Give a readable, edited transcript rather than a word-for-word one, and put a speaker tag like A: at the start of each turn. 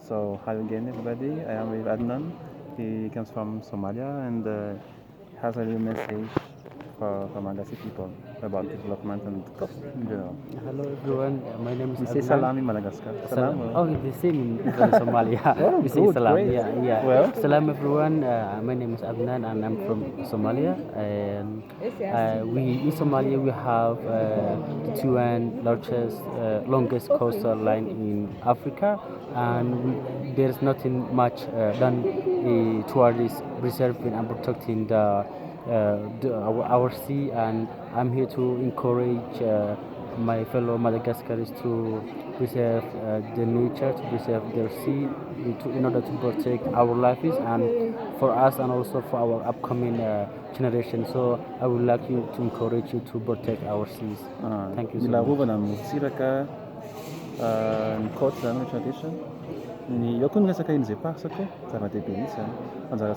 A: So hi again, everybody. I am with Adnan. He comes from Somalia and has a little message for Malagasy people about development and cost in general.
B: Hello everyone, my name is
A: We say
B: Adnan.
A: salam in Madagascar. Salam.
B: Oh, the same in Somalia.
A: Oh,
B: We say
A: good,
B: salam.
A: great.
B: Yeah.
A: Well,
B: Salam everyone. My name is Adnan and I'm from Somalia. And we in Somalia we have the two and largest, longest coastal line in Africa, and there's nothing much done toward this preserving and protecting our sea. And I'm here to encourage my fellow Madagascaris to preserve the nature, to preserve their sea, in order to protect our lives and for us and also for our upcoming generation. So I would like you to encourage you to protect our seas. Thank you so
A: mila
B: much.
A: rovana amin'ny siraka ny côte zany rehetra rehetra. Eo koa ny resaka NG Park koa zava-dehibe mihitsy zany. Anjarantsika